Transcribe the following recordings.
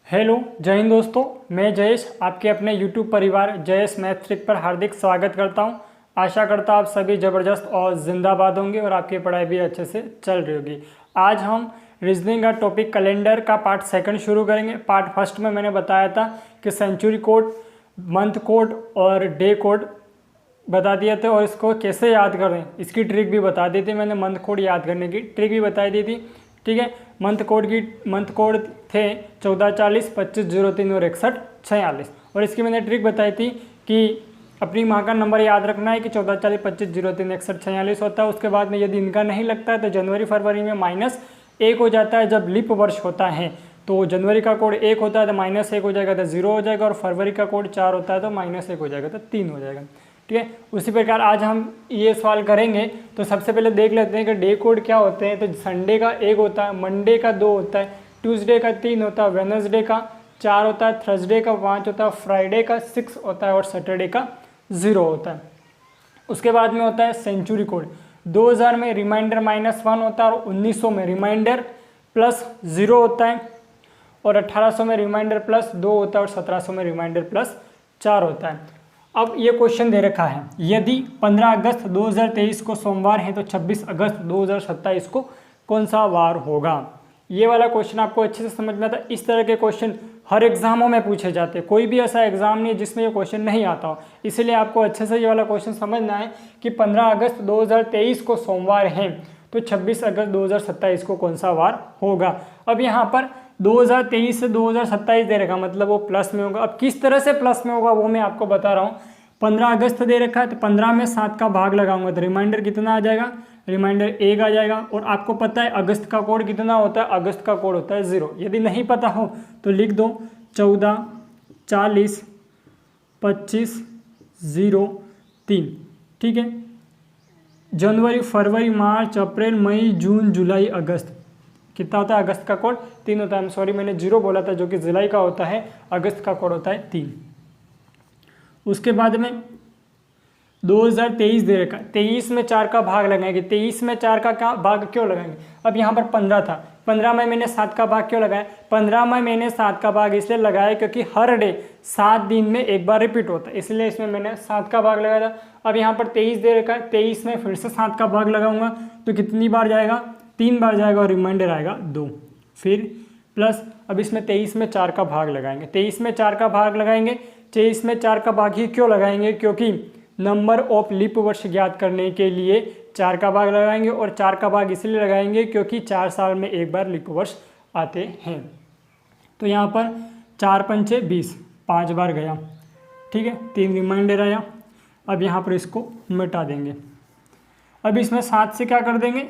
Hello जय हिंद दोस्तों, मैं जयेश आपके अपने यूट्यूब परिवार जयेश मैथ ट्रिक पर हार्दिक स्वागत करता हूं। आशा करता हूं आप सभी ज़बरदस्त और जिंदाबाद होंगे और आपकी पढ़ाई भी अच्छे से चल रही होगी। आज हम रीजनिंग का टॉपिक कैलेंडर का पार्ट सेकंड शुरू करेंगे। पार्ट फर्स्ट में मैंने बताया था कि सेंचुरी कोड, मंथ कोड और डे कोड बता दिए थे और इसको कैसे याद करें इसकी ट्रिक भी बता दी थी मैंने। मंथ कोड याद करने की ट्रिक भी बताई दी थी। ठीक है, मंथ कोड थे 14, 40, 25, 03 और 61, 46। और इसकी मैंने ट्रिक बताई थी कि अपनी माँ का नंबर याद रखना है कि 14, 40, 25, 03, 61, 46 होता है। उसके बाद में यदि इनका नहीं लगता है तो जनवरी फरवरी में -1 हो जाता है। जब लीप वर्ष होता है तो जनवरी का कोड 1 होता है तो -1 हो जाएगा तो 0 हो जाएगा, और फरवरी का कोड 4 होता है तो -1 हो जाएगा तो 3 हो जाएगा। ठीक है, उसी प्रकार आज हम ये सवाल करेंगे। तो सबसे पहले देख लेते हैं कि डे कोड क्या होते हैं। तो संडे का 1 होता है, मंडे का 2 होता है, ट्यूसडे का 3 होता है, वेडनेसडे का 4 होता है, थर्सडे का 5 होता है, फ्राइडे का 6 होता है और सैटरडे का 0 होता है। उसके बाद में होता है सेंचुरी कोड। 2000 में रिमाइंडर -1 होता है और 1900 में रिमाइंडर +0 होता है, और 1800 में रिमाइंडर +2 होता है और 1700 में रिमाइंडर +4 होता है। अब ये क्वेश्चन दे रखा है, यदि 15 अगस्त 2023 को सोमवार है तो 26 अगस्त 2027 को कौन सा वार होगा। ये वाला क्वेश्चन आपको अच्छे से समझ में आता है। इस तरह के क्वेश्चन हर एग्जामों में पूछे जाते हैं, कोई भी ऐसा एग्जाम नहीं है जिसमें ये क्वेश्चन नहीं आता हो। इसलिए आपको अच्छे से ये वाला क्वेश्चन समझना है कि 15 अगस्त 2023 को सोमवार है तो 26 अगस्त 2027 को कौन सा वार होगा। अब यहाँ पर 2023 से 2027 दे रखा, मतलब वो प्लस में होगा। अब किस तरह से प्लस में होगा वो मैं आपको बता रहा हूँ। 15 अगस्त दे रखा है तो 15 में 7 का भाग लगाऊंगा तो रिमाइंडर कितना आ जाएगा, रिमाइंडर 1 आ जाएगा। और आपको पता है अगस्त का कोड कितना होता है, अगस्त का कोड होता है 0। यदि नहीं पता हो तो लिख दो 14, 40, 25, 0, 3। ठीक है, जनवरी, फरवरी, मार्च, अप्रैल, मई, जून, जुलाई, अगस्त कितना होता है, अगस्त का कोड 3 होता है। सॉरी मैंने 0 बोला था जो कि जुलाई का होता है, अगस्त का कोड होता है 3। उसके बाद में 2023 दे रखा, 23 में 4 का भाग लगाएंगे। 23 में 4 का क्या भाग क्यों लगाएंगे, अब यहाँ पर 15 था, 15 में मैंने 7 का भाग क्यों लगाया, 15 में मैंने 7 का भाग इसलिए लगाया क्योंकि हर डे 7 दिन में एक बार रिपीट होता है, इसलिए इसमें मैंने 7 का भाग लगाया था। अब यहाँ पर 23 दे रखा है, 23 में फिर से 7 का भाग लगाऊंगा तो कितनी बार जाएगा, 3 बार जाएगा और रिमाइंडर आएगा 2। फिर प्लस अब इसमें 23 में 4 का भाग लगाएंगे, 23 में 4 का भाग लगाएंगे। 23 में 4 का भाग ही क्यों लगाएंगे, क्योंकि नंबर ऑफ लीप वर्ष ज्ञात करने के लिए 4 का भाग लगाएंगे, और 4 का भाग इसलिए लगाएंगे क्योंकि 4 साल में एक बार लीप वर्ष आते हैं। तो यहाँ पर 4 पंचे 20, 5 बार गया। ठीक है, 3 रिमाइंडर आया। अब यहाँ पर इसको मिटा देंगे। अब इसमें 7 से क्या कर देंगे,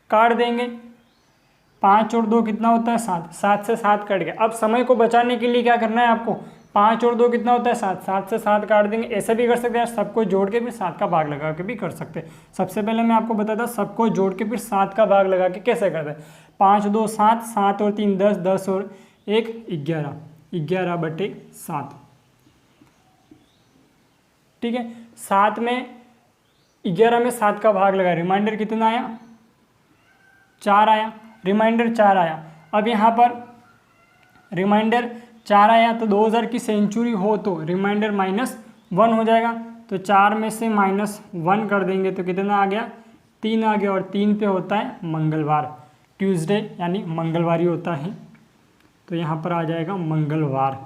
काट देंगे। 5 और 2 कितना होता है, 7, 7 से 7 कट गया। अब समय को बचाने के लिए क्या करना है आपको, 5 और 2 कितना होता है, 7, 7 से 7 काट देंगे। ऐसे भी कर सकते हैं, सबको जोड़ के फिर 7 का भाग लगा के भी कर सकते हैं। सबसे पहले मैं आपको बताता सबको जोड़ के फिर 7 का भाग लगा के कैसे करते हैं। 5, 2, 7, 7 और 3 10, 10 और 1 11, 11/7। ठीक है, 7 में 11 में 7 का भाग लगा, रिमाइंडर कितना आया, 4 आया, रिमाइंडर 4 आया। अब यहाँ पर रिमाइंडर 4 आया तो 2000 की सेंचुरी हो तो रिमाइंडर -1 हो जाएगा, तो 4 में से -1 कर देंगे तो कितना आ गया, 3 आ गया। और 3 पे होता है मंगलवार, ट्यूसडे यानी मंगलवार ही होता है, तो यहाँ पर आ जाएगा मंगलवार।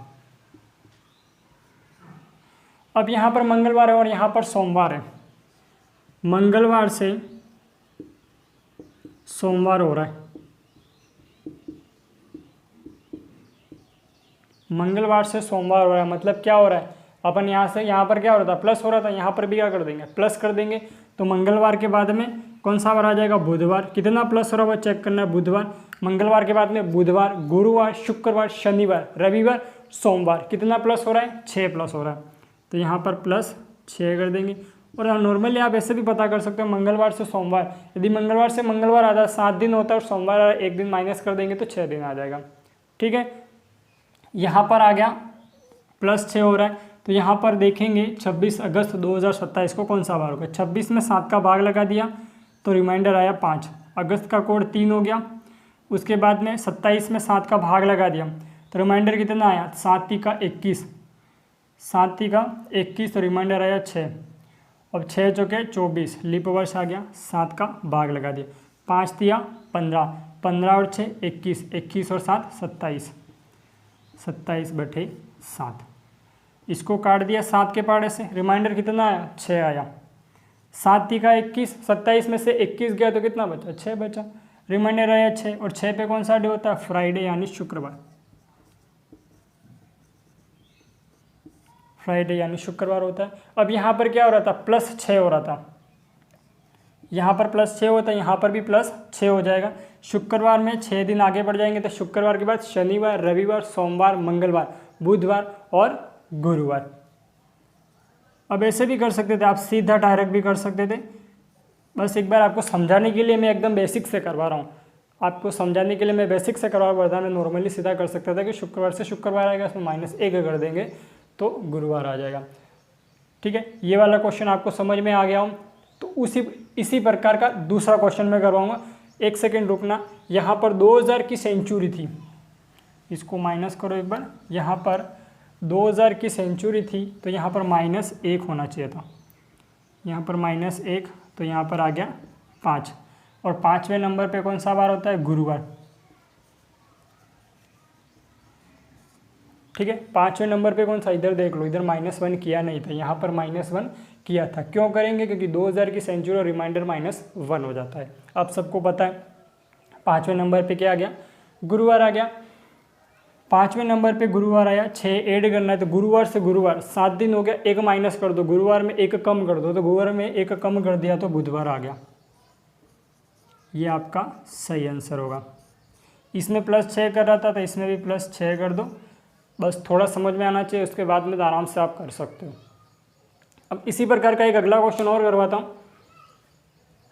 अब यहाँ पर मंगलवार है और यहाँ पर सोमवार है, मंगलवार से सोमवार हो रहा है, मंगलवार से सोमवार हो रहा है। मतलब क्या हो रहा है, अपन यहाँ से यहाँ पर क्या हो रहा था, प्लस हो रहा था, यहाँ पर भी क्या कर देंगे, प्लस कर देंगे। तो मंगलवार के बाद में कौन सा बार आ जाएगा, बुधवार। कितना प्लस हो रहा है वो चेक करना है, बुधवार। मंगलवार के बाद में बुधवार, गुरुवार, शुक्रवार, शनिवार, रविवार, सोमवार। कितना प्लस हो रहा है, 6 प्लस हो रहा है, तो यहाँ पर +6 कर देंगे। और नॉर्मली आप ऐसे भी पता कर सकते हो, मंगलवार से सोमवार, यदि मंगलवार से मंगलवार आता है 7 दिन होता है और सोमवार 1 दिन माइनस कर देंगे तो 6 दिन आ जाएगा। ठीक है, यहाँ पर आ गया +6 हो रहा है, तो यहाँ पर देखेंगे 26 अगस्त 2027 को कौन सा वार होगा। 26 में 7 का भाग लगा दिया तो रिमाइंडर आया 5, अगस्त का कोड 3 हो गया। उसके बाद में 27 में 7 का भाग लगा दिया तो रिमाइंडर कितना आया, 7 × 21, 7 × 21, तो रिमाइंडर आया 6। अब 6 चौके 24, लीप वर्ष आ गया, 7 का भाग लगा दिया, 5 × 15, 15 और 6 21, 21 और 7 27, 27/7। इसको काट दिया 7 के पाड़े से, रिमाइंडर कितना आया, 6 आया। 7 × 21, 27 में से 21 गया तो कितना बचा, 6 बचा, रिमाइंडर आया 6। और 6 पे कौन सा डे होता है, फ्राइडे यानी शुक्रवार, फ्राइडे यानी शुक्रवार होता है। अब यहाँ पर क्या हो रहा था, +6 हो रहा था, यहाँ पर +6 होता है, यहाँ पर भी +6 हो जाएगा। शुक्रवार में 6 दिन आगे बढ़ जाएंगे, तो शुक्रवार के बाद शनिवार, रविवार, सोमवार, मंगलवार, बुधवार और गुरुवार। अब ऐसे भी कर सकते थे आप, सीधा डायरेक्ट भी कर सकते थे। बस एक बार आपको समझाने के लिए मैं एकदम बेसिक से करवा रहा हूँ, आपको समझाने के लिए मैं बेसिक से करवा रहा हूँ। मैं नॉर्मली सीधा कर सकता था कि शुक्रवार से शुक्रवार आएगा, इसमें -1 कर देंगे तो गुरुवार आ जाएगा। ठीक है, ये वाला क्वेश्चन आपको समझ में आ गया हो तो इसी प्रकार का दूसरा क्वेश्चन मैं करवाऊंगा। एक सेकेंड रुकना, यहाँ पर 2000 की सेंचुरी थी, इसको माइनस करो एक बार। यहाँ पर 2000 की सेंचुरी थी तो यहाँ पर -1 होना चाहिए था, यहाँ पर -1, तो यहाँ पर आ गया 5। और 5वें नंबर पे कौन सा बार होता है, गुरुवार। ठीक है, 5वें नंबर पे कौन सा, इधर देख लो, इधर -1 किया नहीं था, यहाँ पर -1 किया था। क्यों करेंगे, क्योंकि 2000 की सेंचुरी और रिमाइंडर -1 हो जाता है। आप सबको पता है 5वें नंबर पे क्या आ गया, गुरुवार आ गया। 5वें नंबर पे गुरुवार आया, 6 ऐड करना है तो गुरुवार से गुरुवार 7 दिन हो गया, 1 माइनस कर दो, गुरुवार में 1 कम कर दो, तो गुरुवार में 1 कम कर दिया तो बुधवार आ गया। ये आपका सही आंसर होगा। इसमें +6 कर रहा था तो इसमें भी +6 कर दो, बस थोड़ा समझ में आना चाहिए, उसके बाद में तो आराम से आप कर सकते हो। अब इसी प्रकार का एक अगला क्वेश्चन और करवाता हूँ,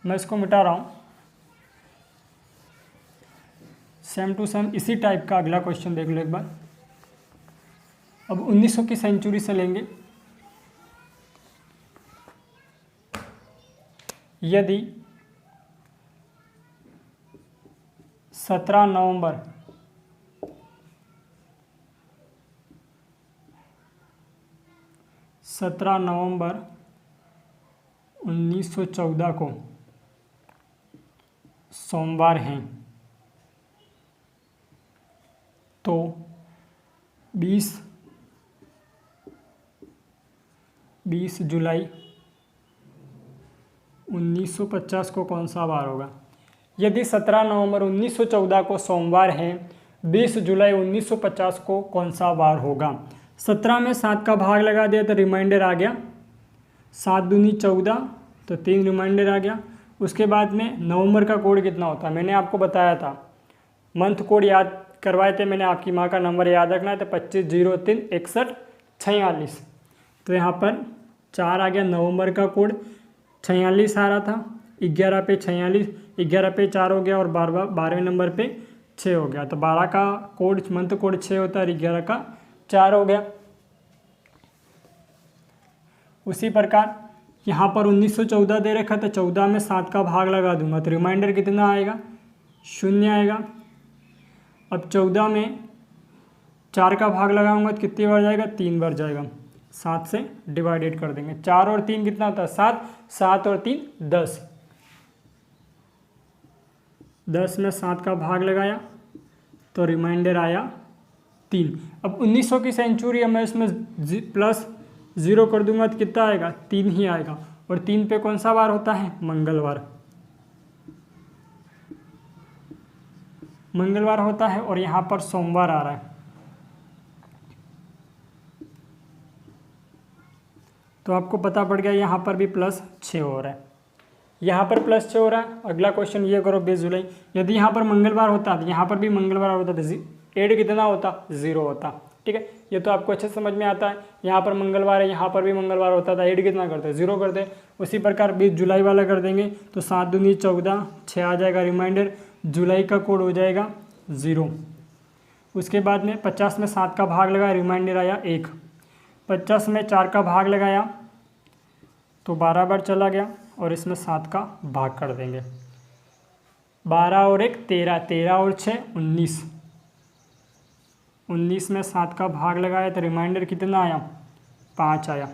मैं इसको मिटा रहा हूँ। सेम टू सेम इसी टाइप का अगला क्वेश्चन देख लो एक बार। अब 1900 की सेंचुरी से लेंगे। यदि 17 नवंबर 1914 को सोमवार हैं तो 20 जुलाई 1950 को कौन सा वार होगा। यदि 17 नवंबर 1914 को सोमवार है, 20 जुलाई 1950 को कौन सा वार होगा। 17 में 7 का भाग लगा दिया तो रिमाइंडर आ गया 7 दूनी 14, तो 3 रिमाइंडर आ गया। उसके बाद में नवंबर का कोड कितना होता है, मैंने आपको बताया था, मंथ कोड याद करवाए थे मैंने, आपकी माँ का नंबर याद रखना है, तो 25/03/61/46। तो यहाँ पर 4 आ गया, नवंबर का कोड 46 आ रहा था, 11 पे 46, 11 पे 4 हो गया और 12वें नंबर पे 6 हो गया, तो 12 का कोड मंथ कोड 6 होता है और 11 का 4 हो गया। उसी प्रकार यहाँ पर 1914 दे रखा था, 14 में 7 का भाग लगा दूंगा तो रिमाइंडर कितना आएगा, 0 आएगा। अब 14 में 4 का भाग लगाऊंगा तो कितनी बार जाएगा, 3 बार जाएगा, 7 से डिवाइडेड कर देंगे। 4 और 3 कितना होता है, 7, 7 और 3 10, 10 में 7 का भाग लगाया तो रिमाइंडर आया 3। अब 1900 की सेंचुरी है, मैं इसमें +0 कर दूंगा तो कितना आएगा, 3 ही आएगा। और 3 पे कौन सा वार होता है, मंगलवार, मंगलवार होता है। और यहाँ पर सोमवार आ रहा है, तो आपको पता पड़ गया यहाँ पर भी +6 हो रहा है, यहाँ पर +6 हो रहा है। अगला क्वेश्चन ये करो, 20 जुलाई, यदि यहाँ पर मंगलवार होता तो यहाँ पर भी मंगलवार होता तो ऐड कितना होता, 0 होता। ठीक है, ये तो आपको अच्छे समझ में आता है। यहाँ पर मंगलवार है, यहाँ पर भी मंगलवार होता था, ऐड कितना करते, 0 करते। उसी प्रकार 20 जुलाई वाला कर देंगे तो 7 दूनी 14, 6 आ जाएगा रिमाइंडर, जुलाई का कोड हो जाएगा 0। उसके बाद में 50 में 7 का भाग लगाया, रिमाइंडर आया 1। 50 में 4 का भाग लगाया तो 12 बार चला गया और इसमें 7 का भाग कर देंगे, 12 और 1 13, 13 और 6 19, 19 में 7 का भाग लगाया तो रिमाइंडर कितना आया, 5 आया।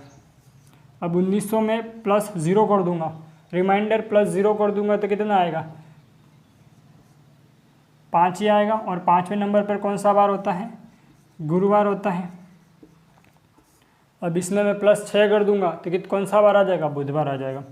अब 1900 में प्लस 0 कर दूंगा, रिमाइंडर प्लस 0 कर दूंगा तो कितना आएगा, 5 ही आएगा। और 5वें नंबर पर कौन सा वार होता है, गुरुवार होता है। अब इसमें मैं प्लस 6 कर दूंगा तो कौन सा वार आ जाएगा, बुधवार आ जाएगा।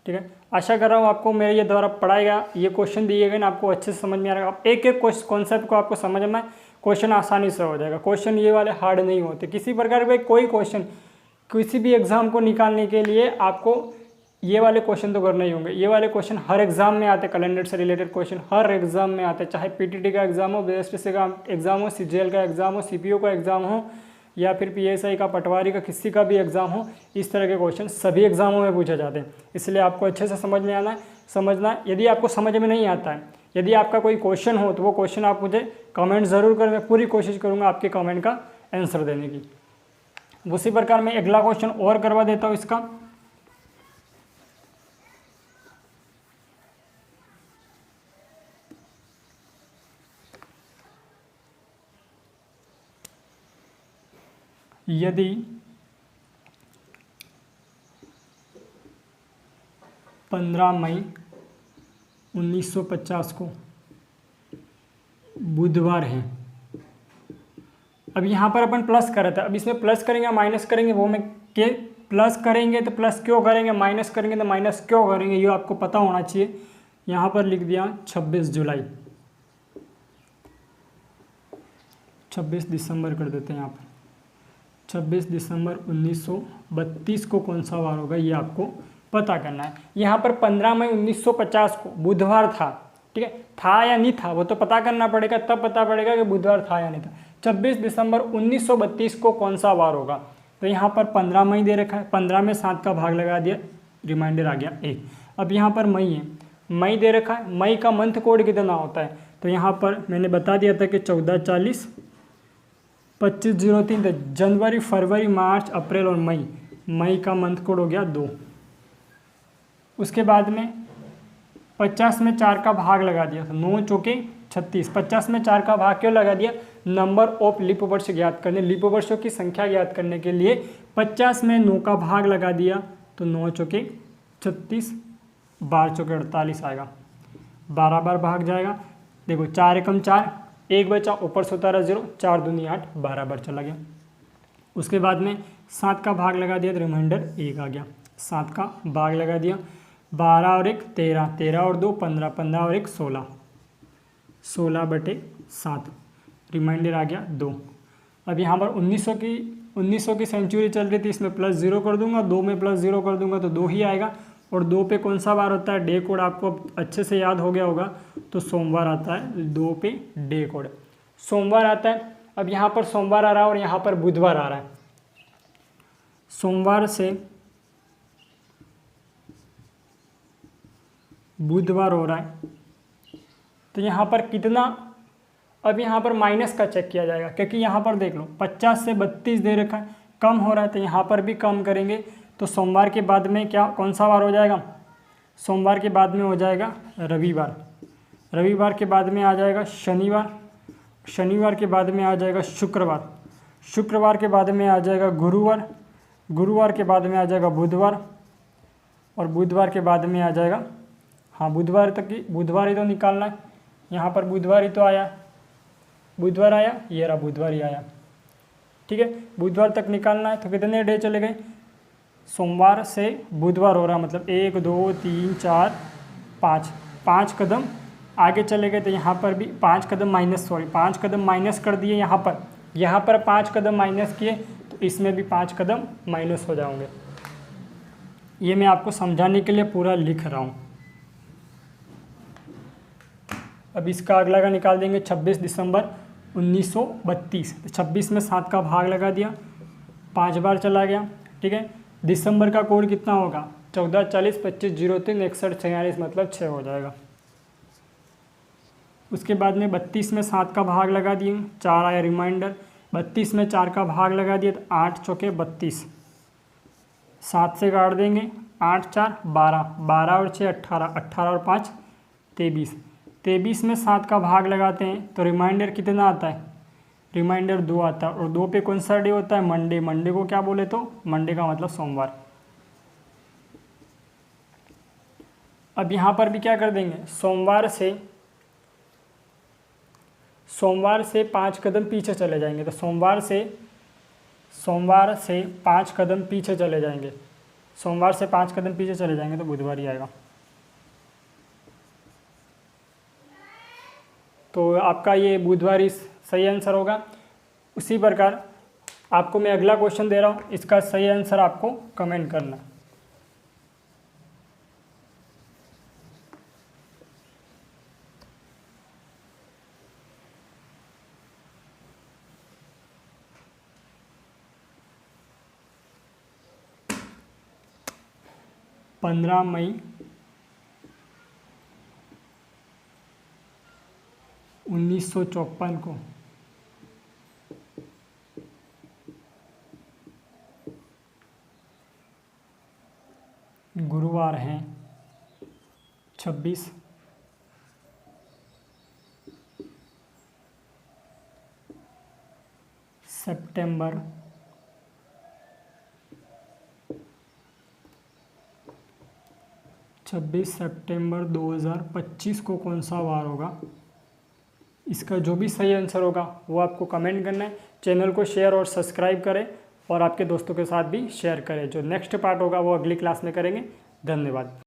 ठीक है, आशा कर रहा हूँ आपको मेरे ये द्वारा पढ़ाएगा ये क्वेश्चन दिए गए ना आपको अच्छे से समझ में आ रहा है। एक एक कॉन्सेप्ट को आपको समझ में क्वेश्चन आसानी से हो जाएगा। क्वेश्चन ये वाले हार्ड नहीं होते किसी प्रकार के, कोई क्वेश्चन किसी भी एग्जाम को निकालने के लिए आपको ये वाले क्वेश्चन तो करने ही होंगे। ये वाले क्वेश्चन हर एग्जाम में आते, कैलेंडर से रिलेटेड क्वेश्चन हर एग्जाम में आते, चाहे पीटीटी का एग्जाम हो, बीएसटीसी का एग्जाम हो, सीजीएल का एग्जाम हो, सीपीओ का एग्जाम हो, या फिर पीएसआई का, पटवारी का, किसी का भी एग्जाम हो, इस तरह के क्वेश्चन सभी एग्जामों में पूछे जाते हैं। इसलिए आपको अच्छे से समझ में आना है, समझना है। यदि आपको समझ में नहीं आता है, यदि आपका कोई क्वेश्चन हो तो वो क्वेश्चन आप मुझे कमेंट ज़रूर करें, मैं पूरी कोशिश करूँगा आपके कमेंट का आंसर देने की। उसी प्रकार मैं अगला क्वेश्चन और करवा देता हूँ इसका। यदि 15 मई 1950 को बुधवार है। अब यहाँ पर अपन प्लस कर रहे थे, अब इसमें प्लस करेंगे माइनस करेंगे वो मैं के प्लस करेंगे तो प्लस क्यों करेंगे, माइनस करेंगे तो माइनस क्यों करेंगे, ये आपको पता होना चाहिए। यहाँ पर लिख दिया 26 जुलाई, 26 दिसंबर कर देते हैं यहाँ पर। 26 दिसंबर 1932 को कौन सा वार होगा ये आपको पता करना है। यहाँ पर 15 मई 1950 को बुधवार था, ठीक है, था या नहीं था वो तो पता करना पड़ेगा, तब पता पड़ेगा कि बुधवार था या नहीं था। 26 दिसंबर 1932 को कौन सा वार होगा, तो यहाँ पर 15 मई दे रखा है, 15 में 7 का भाग लगा दिया, रिमाइंडर आ गया 1। अब यहाँ पर मई है, मई दे रखा है, मई का मंथ कोड कितना होता है, तो यहाँ पर मैंने बता दिया था कि 1440 2503, तो जनवरी, फरवरी, मार्च, अप्रैल और मई, मई का मंथ कोड हो गया 2। उसके बाद में 50 में 4 का भाग लगा दिया, तो 9 चौके 36, 50 में 4 का भाग क्यों लगा दिया, नंबर ऑफ लीप वर्ष ज्ञात करने, लीप वर्षों की संख्या ज्ञात करने के लिए 50 में 9 का भाग लगा दिया, तो 9 चौके 36, 12 चौके 48 आएगा, 12 बार भाग जाएगा। देखो 4 एकम 4, 1 बचा, ऊपर से उतारा 0, 4 दूनी 8, 12 बार चला गया। उसके बाद में 7 का भाग लगा दिया तो रिमाइंडर 1 आ गया, 7 का भाग लगा दिया, 12 और 1 13, 13 और 2 15, 15 और 1 16, 16/7, रिमाइंडर आ गया 2। अब यहाँ पर 1900 की सेंचुरी चल रही थी, इसमें प्लस 0 कर दूंगा, 2 में प्लस 0 कर दूंगा तो 2 ही आएगा। और 2 पे कौन सा वार होता है, डे कोड आपको अच्छे से याद हो गया होगा, तो सोमवार आता है, 2 पे डे कोड सोमवार आता है। अब यहाँ पर सोमवार आ रहा है और यहाँ पर बुधवार आ रहा है, सोमवार से बुधवार हो रहा है, तो यहाँ पर कितना, अब यहाँ पर माइनस का चेक किया जाएगा, क्योंकि यहाँ पर देख लो 50 से 32 दे रखा है, कम हो रहा है, तो यहाँ पर भी कम करेंगे। तो सोमवार के बाद में क्या कौन सा वार हो जाएगा, सोमवार के बाद में हो जाएगा रविवार, रविवार के बाद में आ जाएगा शनिवार, शनिवार के बाद में आ जाएगा शुक्रवार, शुक्रवार के बाद में आ जाएगा गुरुवार, गुरुवार के बाद में आ जाएगा बुधवार, और बुधवार के बाद में आ जाएगा, हाँ बुधवार तक की, बुधवार ही तो निकालना है, यहाँ पर बुधवार ही तो आया, बुधवार आया, ये रहा बुधवार ही आया, ठीक है, बुधवार तक निकालना है। तो कितने डे चले गए, सोमवार से बुधवार हो रहा मतलब 1 2 3 4 5, 5 कदम आगे चले गए। तो यहाँ पर भी 5 कदम माइनस, 5 कदम माइनस कर दिए, यहाँ पर 5 कदम माइनस किए, तो इसमें भी 5 कदम माइनस हो जाओगे। ये मैं आपको समझाने के लिए पूरा लिख रहा हूँ। अब इसका अगला का निकाल देंगे, 26 दिसंबर 1932, तो 26 में 7 का भाग लगा दिया, 5 बार चला गया, ठीक है। दिसंबर का कोड कितना होगा, 14 40 25 03 61 46, मतलब 6 हो जाएगा। उसके बाद में 32 में 7 का भाग लगा दिए, 4 आया रिमाइंडर, 32 में 4 का भाग लगा दिया, तो 8 चौके 32, 7 से काट देंगे, 8 4 12, 12 और 6 18, 18 और 5 23, 23 में 7 का भाग लगाते हैं तो रिमाइंडर कितना आता है, रिमाइंडर 2 आता है। और 2 पे कौन सा डे होता है, मंडे। मंडे को क्या बोले तो मंडे का मतलब सोमवार। अब यहाँ पर भी क्या कर देंगे, सोमवार से 5 कदम पीछे चले जाएंगे। तो सोमवार से 5 कदम पीछे चले जाएंगे, सोमवार से 5 कदम पीछे चले जाएंगे तो बुधवार ही आएगा। तो आपका ये बुधवार ही सही आंसर होगा। उसी प्रकार आपको मैं अगला क्वेश्चन दे रहा हूँ, इसका सही आंसर आपको कमेंट करना। पंद्रह मई 1954 को गुरुवार हैं 26 सितंबर 2025 को कौन सा वार होगा, इसका जो भी सही आंसर होगा वो आपको कमेंट करना है। चैनल को शेयर और सब्सक्राइब करें और आपके दोस्तों के साथ भी शेयर करें। जो नेक्स्ट पार्ट होगा वो अगली क्लास में करेंगे। धन्यवाद।